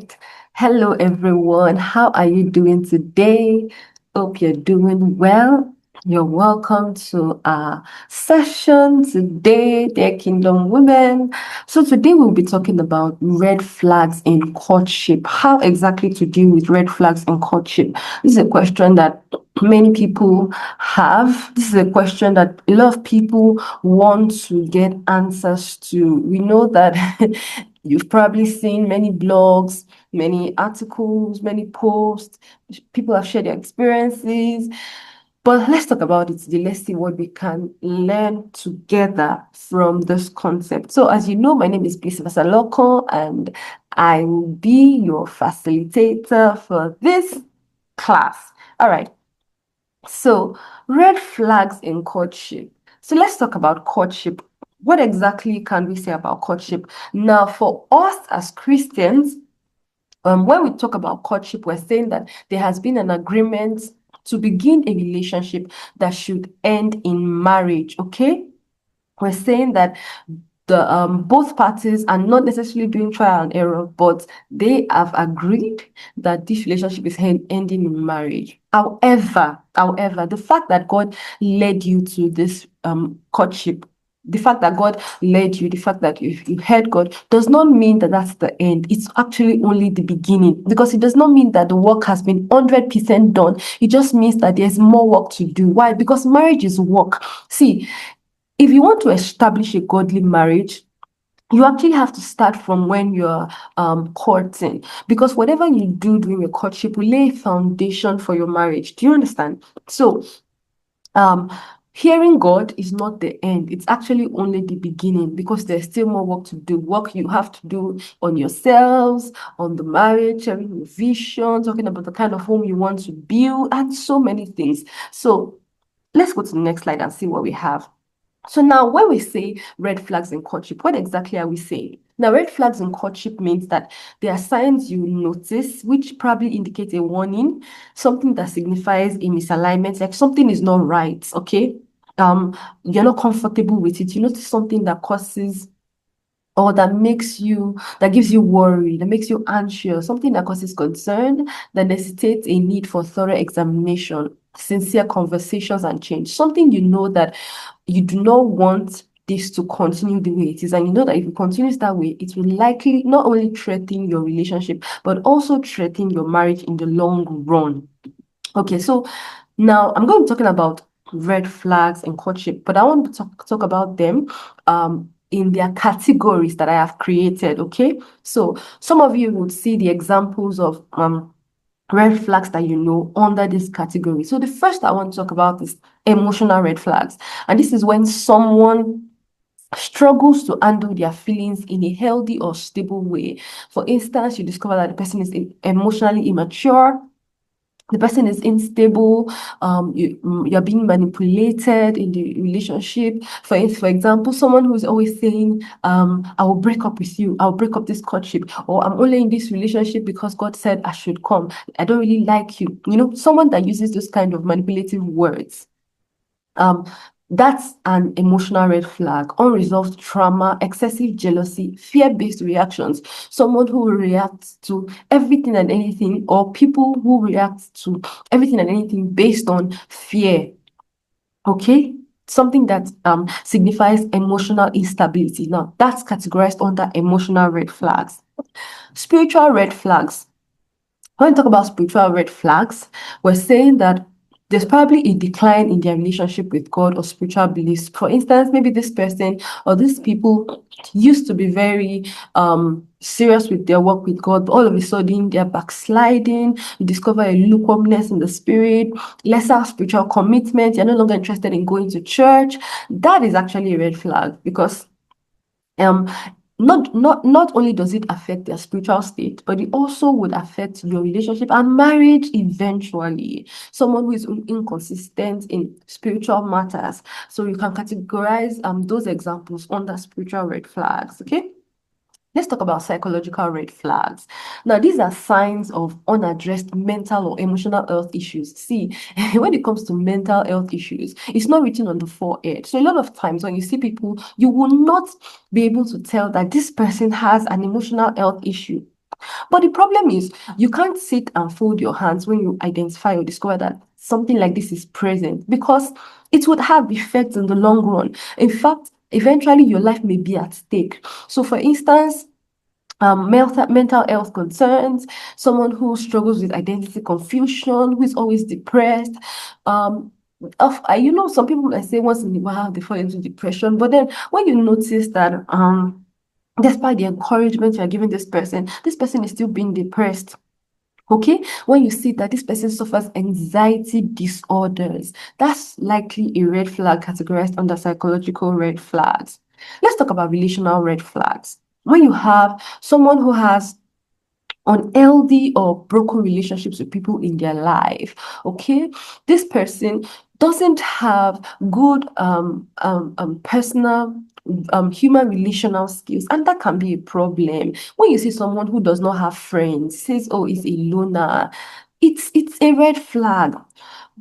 right. Hello, everyone. How are you doing today? Hope you're doing well. You're welcome to our session today, dear Kingdom Women. So today we'll be talking about red flags in courtship. How exactly to deal with red flags in courtship? This is a question that many people have. This is a question that a lot of people want to get answers to. We know that you've probably seen many blogs, many articles, many posts. People have shared their experiences. But let's talk about it today. Let's see what we can learn together from this concept. So, as you know, my name is Bliss Cephas-Alokan, and I will be your facilitator for this class. All right. So, red flags in courtship. So, let's talk about courtship. What exactly can we say about courtship? Now, for us as Christians, when we talk about courtship, we're saying that there has been an agreement to begin a relationship that should end in marriage. Okay, we're saying that the both parties are not necessarily doing trial and error, but they have agreed that this relationship is ending in marriage. However, the fact that God led you to this courtship, the fact that God led you, the fact that you heard God, does not mean that that's the end. It's actually only the beginning, because it does not mean that the work has been 100% done. It just means that there's more work to do. Why? Because marriage is work. See, if you want to establish a godly marriage, you actually have to start from when you're courting, because whatever you do during your courtship will lay a foundation for your marriage. Do you understand? So, hearing God is not the end. It's actually only the beginning, because there's still more work to do. Work you have to do on yourselves, on the marriage, sharing your vision, talking about the kind of home you want to build, and so many things. So, let's go to the next slide and see what we have. So now when we say red flags in courtship, what exactly are we saying? Now, red flags in courtship means that there are signs you notice which probably indicate a warning, something that signifies a misalignment, like something is not right, okay? You're not comfortable with it. You notice something that causes, or that gives you worry, that makes you anxious, something that causes concern, that necessitates a need for thorough examination, sincere conversations, and change. Something you know that you do not want this to continue the way it is, and you know that if it continues that way, it will likely not only threaten your relationship, but also threaten your marriage in the long run. Okay, so now I'm going to be talking about red flags in courtship, but I want to talk about them in their categories that I have created. Okay, so some of you would see the examples of red flags that you know under this category. So the first I want to talk about is emotional red flags, and this is when someone struggles to handle their feelings in a healthy or stable way. For instance, you discover that the person is emotionally immature, the person is unstable, you're being manipulated in the relationship. For example, someone who's always saying, I will break up with you, I'll break up this courtship, or I'm only in this relationship because God said I should come, I don't really like you. You know, someone that uses those kind of manipulative words. That's an emotional red flag. Unresolved trauma, excessive jealousy, fear-based reactions. Someone who reacts to everything and anything, or people who react to everything and anything based on fear. Okay? Something that signifies emotional instability. Now, that's categorized under emotional red flags. Spiritual red flags. When we talk about spiritual red flags, we're saying that there's probably a decline in their relationship with God or spiritual beliefs. For instance, maybe this person or these people used to be very serious with their work with God, but all of a sudden they're backsliding. You discover a lukewarmness in the spirit, lesser spiritual commitment. You're no longer interested in going to church. That is actually a red flag, because not only does it affect their spiritual state, but it also would affect your relationship and marriage eventually. Someone who is inconsistent in spiritual matters. So you can categorize those examples under spiritual red flags. Okay. Let's talk about psychological red flags. Now, these are signs of unaddressed mental or emotional health issues. See, when it comes to mental health issues, it's not written on the forehead. So a lot of times when you see people, you will not be able to tell that this person has an emotional health issue. But the problem is, you can't sit and fold your hands when you identify or discover that something like this is present, because it would have effects in the long run. In fact, eventually your life may be at stake. So, for instance, mental health concerns, someone who struggles with identity confusion, who is always depressed. Some people might say once in a while they fall into depression, but then when you notice that despite the encouragement you are giving this person is still being depressed. Okay, when you see that this person suffers anxiety disorders, that's likely a red flag categorized under psychological red flags. Let's talk about relational red flags. When you have someone who has unhealthy or broken relationships with people in their life, okay, this person doesn't have good personal human relational skills, and that can be a problem. When you see someone who does not have friends, says, oh, he's a loner, it's a red flag.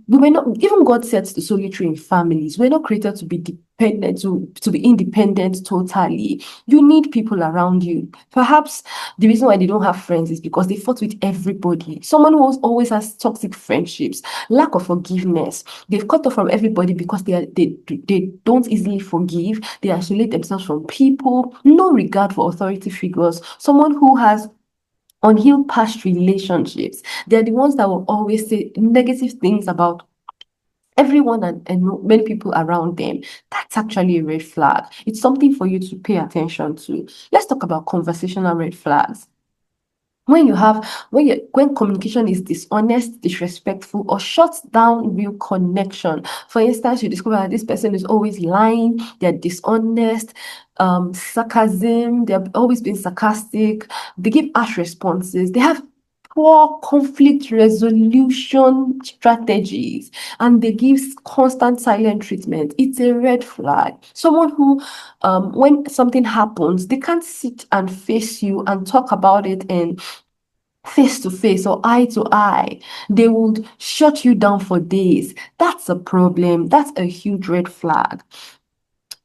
We were not, even God sets the solitary in families. We're not created to be dependent, to be independent totally. You need people around you. Perhaps the reason why they don't have friends is because they fought with everybody. Someone who always has toxic friendships, lack of forgiveness. They've cut off from everybody because they don't easily forgive. They isolate themselves from people. No regard for authority figures. Someone who has unhealed past relationships. They're the ones that will always say negative things about everyone and many people around them. That's actually a red flag. It's something for you to pay attention to. Let's talk about conversational red flags. When communication is dishonest, disrespectful, or shuts down real connection. For instance, you discover that this person is always lying, they're dishonest, sarcasm, they're always being sarcastic, they give harsh responses, they have poor conflict resolution strategies, and they give constant silent treatment. It's a red flag. Someone who, when something happens, they can't sit and face you and talk about it and face to face or eye to eye. They would shut you down for days. That's a problem. That's a huge red flag.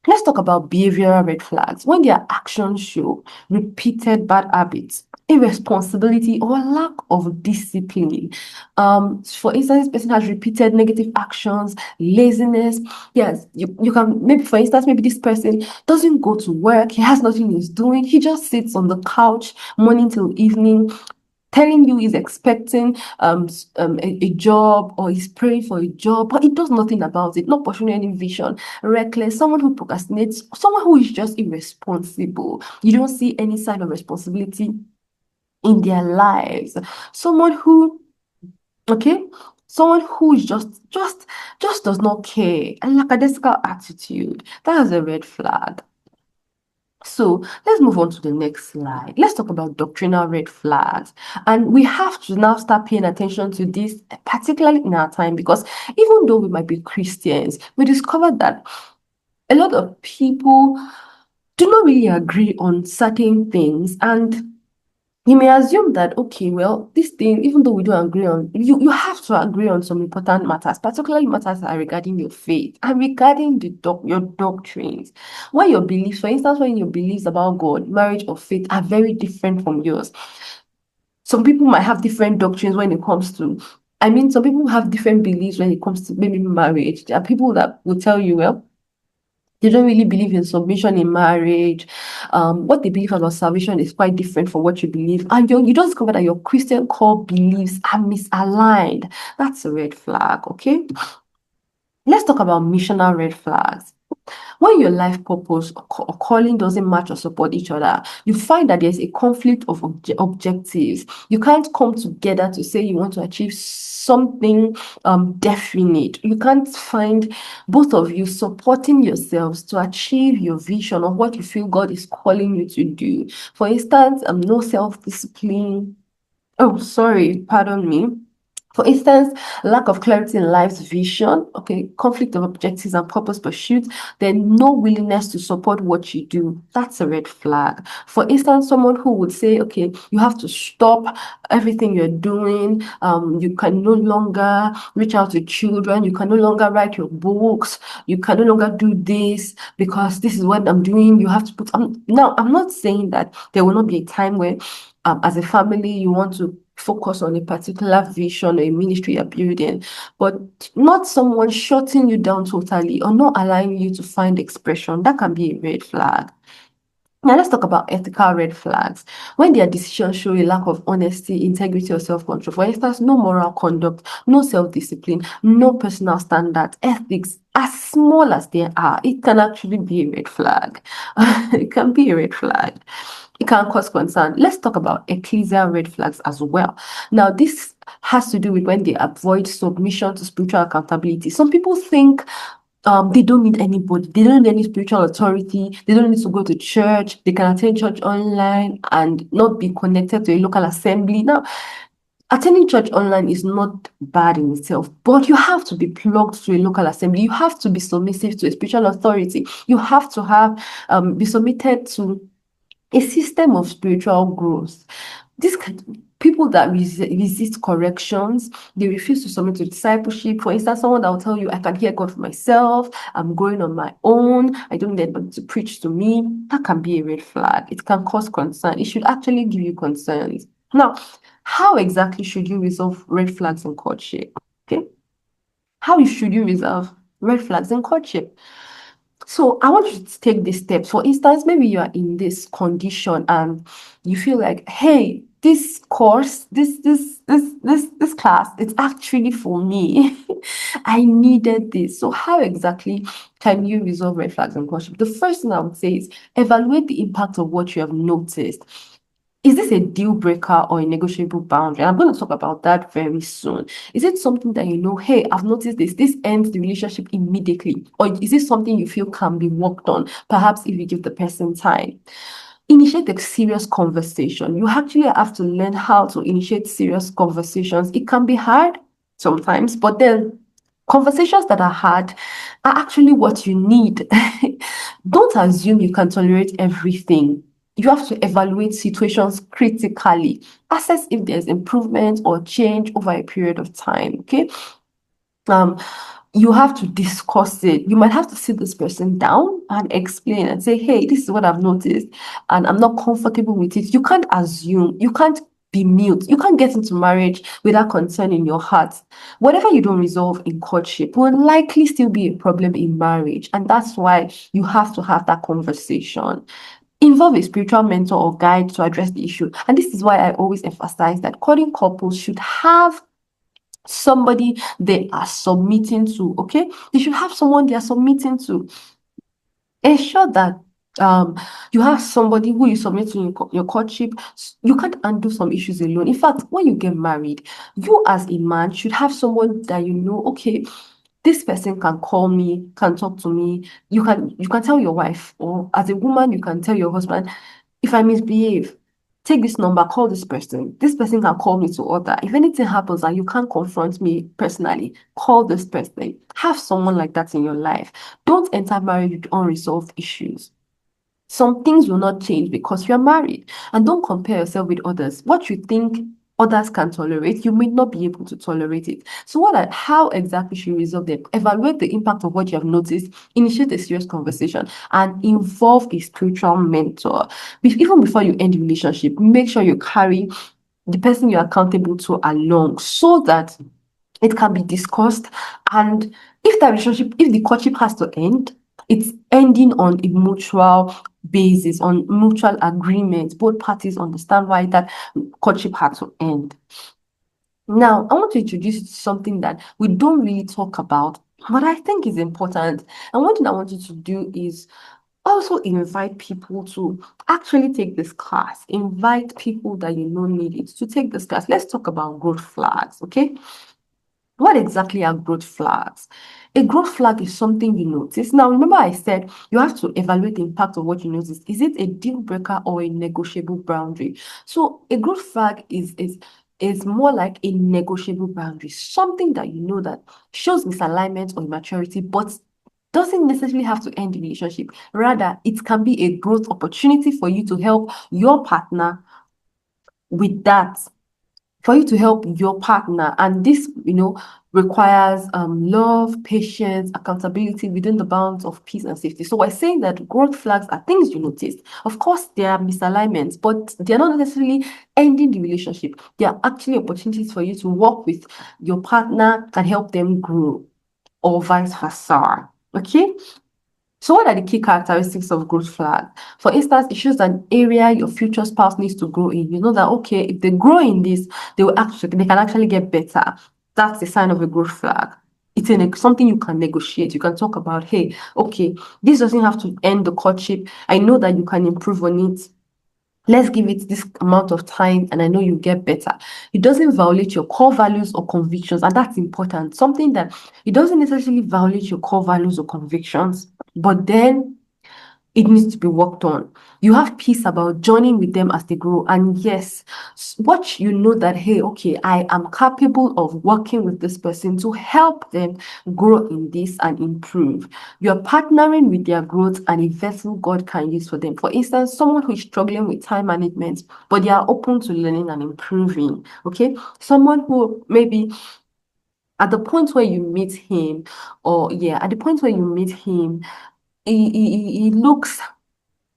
Let's talk about behavioral red flags. When their actions show repeated bad habits, irresponsibility, or lack of discipline. For instance, this person has repeated negative actions, laziness. Yes, you can, maybe for instance, maybe this person doesn't go to work, he has nothing he's doing, he just sits on the couch morning till evening, telling you he's expecting a job, or he's praying for a job, but he does nothing about it, not pursuing any vision, reckless, someone who procrastinates, someone who is just irresponsible. You don't see any sign of responsibility in their lives. Someone who, okay, someone who is just does not care, a lackadaisical attitude. That is a red flag. So let's move on to the next slide. Let's talk about doctrinal red flags. And we have to now start paying attention to this, particularly in our time, because even though we might be Christians, we discovered that a lot of people do not really agree on certain things. And you may assume that, okay, well, this thing, even though we don't agree on, you have to agree on some important matters, particularly matters that are regarding your faith and regarding your doctrines. When your beliefs, for instance, when your beliefs about God, marriage, or faith are very different from yours. Some people might have different doctrines when it comes to, some people have different beliefs when it comes to maybe marriage. There are people that will tell you, well, they don't really believe in submission in marriage. What they believe about salvation is quite different from what you believe. And you don't discover that your Christian core beliefs are misaligned. That's a red flag, okay? Let's talk about missional red flags. When your life purpose or calling doesn't match or support each other, you find that there's a conflict of objectives. You can't come together to say you want to achieve something definite. You can't find both of you supporting yourselves to achieve your vision of what you feel God is calling you to do. For instance, no self-discipline. Oh, sorry, pardon me. For instance, lack of clarity in life's vision, okay, conflict of objectives and purpose pursuit, then no willingness to support what you do. That's a red flag. For instance, someone who would say, okay, you have to stop everything you're doing. You can no longer reach out to children. You can no longer write your books. You can no longer do this because this is what I'm doing. You have to put, now, I'm not saying that there will not be a time where as a family, you want to focus on a particular vision or a ministry you're building, but not someone shutting you down totally or not allowing you to find expression. That can be a red flag. Now, let's talk about ethical red flags. When their decisions show a lack of honesty, integrity, or self-control, for instance, no moral conduct, no self-discipline, no personal standards, ethics, as small as they are, it can actually be a red flag. It can be a red flag. It can cause concern. Let's talk about ecclesial red flags as well. Now, this has to do with when they avoid submission to spiritual accountability. Some people think they don't need anybody. They don't need any spiritual authority. They don't need to go to church. They can attend church online and not be connected to a local assembly. Now, attending church online is not bad in itself, but you have to be plugged to a local assembly. You have to be submissive to a spiritual authority. You have to have be submitted to a system of spiritual growth. People that resist corrections, they refuse to submit to discipleship. For instance, someone that will tell you, I can hear God for myself, I'm growing on my own, I don't need anybody to preach to me. That can be a red flag. It can cause concern. It should actually give you concerns. Now, how exactly should you resolve red flags in courtship? Okay. How should you resolve red flags in courtship? So I want you to take these steps. For instance, maybe you are in this condition and you feel like, hey, this course, this class, it's actually for me. I needed this. So how exactly can you resolve red flags in courtship? The first thing I would say is evaluate the impact of what you have noticed. Is this a deal breaker or a negotiable boundary? I'm going to talk about that very soon. Is it something that you know, hey, I've noticed this ends the relationship immediately? Or is it something you feel can be worked on, perhaps if you give the person time? Initiate a serious conversation. You actually have to learn how to initiate serious conversations. It can be hard sometimes, but then conversations that are hard are actually what you need. Don't assume you can tolerate everything. You have to evaluate situations critically, assess if there's improvement or change over a period of time. Okay. You have to discuss it. You might have to sit this person down and explain and say, hey, this is what I've noticed, and I'm not comfortable with it. You can't assume, you can't be mute. You can't get into marriage without concern in your heart. Whatever you don't resolve in courtship will likely still be a problem in marriage. And that's why you have to have that conversation. Involve a spiritual mentor or guide to address the issue. And this is why I always emphasize that courting couples should have somebody they are submitting to. Okay, they should have someone they are submitting to. Ensure that you have somebody who you submit to in your courtship. You can't undo some issues alone. In fact, when you get married, you as a man should have someone that you know, okay, this person can call me, can talk to me. You can tell your wife, or as a woman, you can tell your husband, if I misbehave, take this number, call this person. This person can call me to order. If anything happens and you can't confront me personally, call this person. Have someone like that in your life. Don't enter marriage with unresolved issues. Some things will not change because you're married. And don't compare yourself with others. What you think others can tolerate, you may not be able to tolerate it. So how exactly should you resolve them? Evaluate the impact of what you have noticed, initiate a serious conversation, and involve a spiritual mentor. Even before you end the relationship, make sure you carry the person you're accountable to along so that it can be discussed. And if the courtship has to end, it's ending on a mutual basis, on mutual agreement. Both parties understand why that courtship had to end. Now, I want to introduce you to something that we don't really talk about, but I think is important. And one thing I want you to do is also invite people to actually take this class. Invite people that you know need it to take this class. Let's talk about growth flags, okay? What exactly are growth flags? A growth flag is something you notice. Now, remember I said you have to evaluate the impact of what you notice. Is it a deal breaker or a negotiable boundary? So a growth flag is more like a negotiable boundary, something that you know that shows misalignment or immaturity, but doesn't necessarily have to end the relationship. Rather, it can be a growth opportunity for you to help your partner with that for you to help your partner. And this, requires love, patience, accountability within the bounds of peace and safety. So we're saying that growth flags are things you notice. Of course, there are misalignments, but they're not necessarily ending the relationship. They are actually opportunities for you to work with your partner and help them grow, or vice versa. Okay? So what are the key characteristics of growth flag? For instance, it shows an area your future spouse needs to grow in. You know that, okay, if they grow in this, they can actually get better. That's a sign of a growth flag. It's something you can negotiate. You can talk about, hey, okay, this doesn't have to end the courtship. I know that you can improve on it. Let's give it this amount of time and I know you get better. It doesn't violate your core values or convictions, and that's important. Something that it doesn't necessarily violate your core values or convictions, but then it needs to be worked on. You have peace about joining with them as they grow. And yes, watch, that, hey, okay, I am capable of working with this person to help them grow in this and improve. You're partnering with their growth and a vessel God can use for them. For instance, someone who is struggling with time management, but they are open to learning and improving. Okay. Someone who maybe at the point where you meet him, at the point where you meet him, he looks,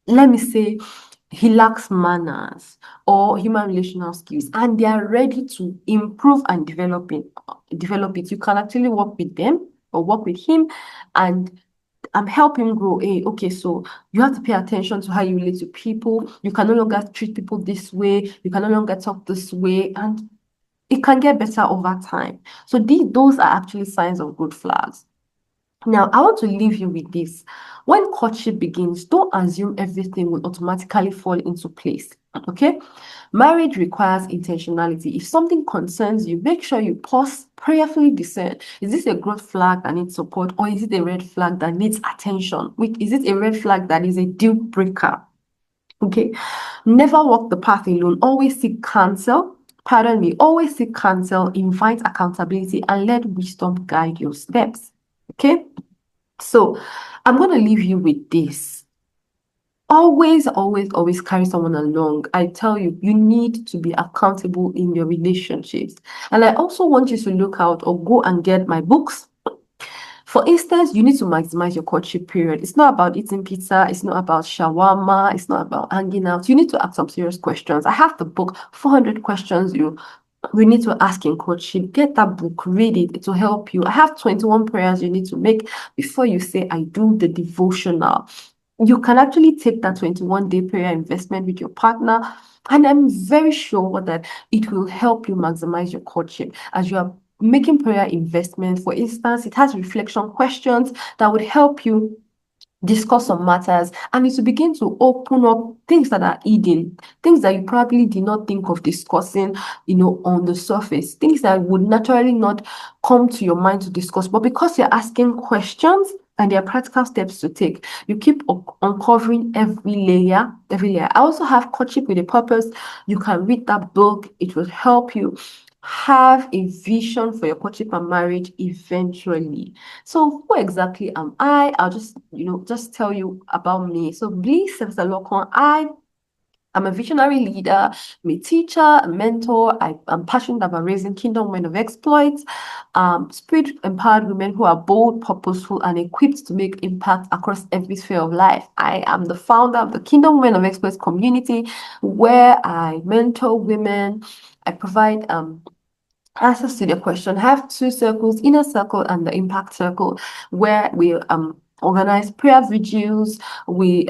let me say, he lacks manners or human relational skills, and they are ready to improve and develop it. You can actually work with them or work with him and help him grow. Okay, so you have to pay attention to how you relate to people. You can no longer treat people this way. You can no longer talk this way, and it can get better over time. So those are actually signs of growth flags. Now, I want to leave you with this. When courtship begins, don't assume everything will automatically fall into place. Okay? Marriage requires intentionality. If something concerns you, make sure you pause, prayerfully discern. Is this a growth flag that needs support, or is it a red flag that needs attention? Is it a red flag that is a deal breaker? Okay? Never walk the path alone. Always seek counsel. Always seek counsel, invite accountability, and let wisdom guide your steps. Okay? So I'm going to leave you with this. Always, always, always carry someone along. I tell you, you need to be accountable in your relationships. And I also want you to look out or go and get my books. For instance, you need to maximize your courtship period. It's not about eating pizza. It's not about shawarma. It's not about hanging out. You need to ask some serious questions. I have the book, 400 questions we need to ask in courtship. Get that book, read it. It will help you. I have 21 prayers you need to make before you say, I do the devotional. You can actually take that 21-day prayer investment with your partner, and I'm very sure that it will help you maximize your courtship as you are making prayer investment. For instance, it has reflection questions that would help you discuss some matters, and it will begin to open up things that are hidden, things that you probably did not think of discussing, on the surface, things that would naturally not come to your mind to discuss. But because you're asking questions and there are practical steps to take, you keep uncovering every layer. I also have Courtship with a Purpose. You can read that book. It will help you have a vision for your courtship and marriage eventually. So who exactly am I? I'll just tell you about me. So Bliss Cephas-Alokan, I'm a visionary leader, I'm a teacher, a mentor. I'm passionate about raising kingdom women of exploits, spirit-empowered women who are bold, purposeful, and equipped to make impact across every sphere of life. I am the founder of the Kingdom Women of Exploits community, where I mentor women. I provide answers to the question. I have two circles, inner circle and the impact circle, where we organize prayer vigils, we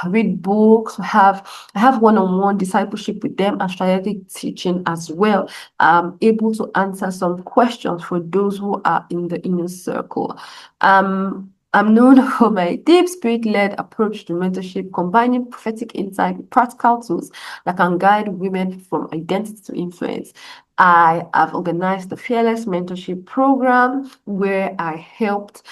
read books, I have one-on-one discipleship with them and strategic teaching as well. I'm able to answer some questions for those who are in the inner circle. I'm known for my deep spirit-led approach to mentorship, combining prophetic insight with practical tools that can guide women from identity to influence. I have organized the Fearless Mentorship Program, where I helped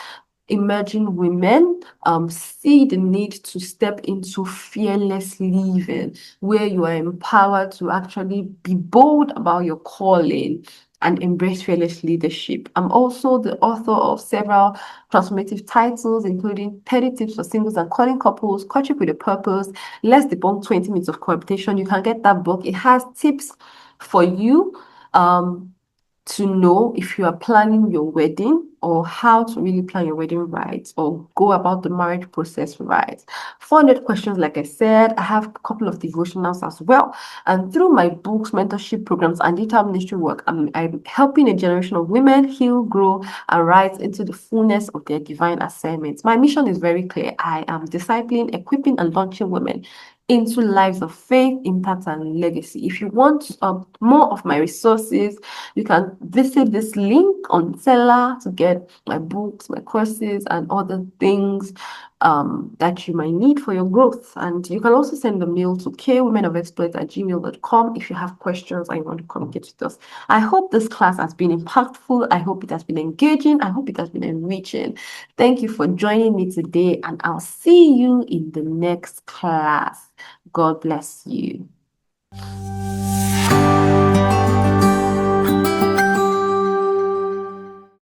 emerging women see the need to step into fearless living, where you are empowered to actually be bold about your calling and embrace fearless leadership. I'm also the author of several transformative titles, including 30 Tips for Singles and Calling Couples, Courtship with a Purpose, Let's Debunk 20 Minutes of Cohabitation. You can get that book. It has tips for you to know if you are planning your wedding or how to really plan your wedding right or go about the marriage process right. 400 questions, like I said. I have a couple of devotionals as well. And through my books, mentorship programs, and data ministry work, I'm helping a generation of women heal, grow, and rise into the fullness of their divine assignments. My mission is very clear. I am discipling, equipping, and launching women into lives of faith, impact, and legacy. If you want more of my resources, you can visit this link on Seller to get my books, my courses, and other things that you might need for your growth. And you can also send the mail to kwomenofexploit@gmail.com if you have questions and you want to communicate with us. I hope this class has been impactful. I hope it has been engaging. I hope it has been enriching. Thank you for joining me today, and I'll see you in the next class. God bless you.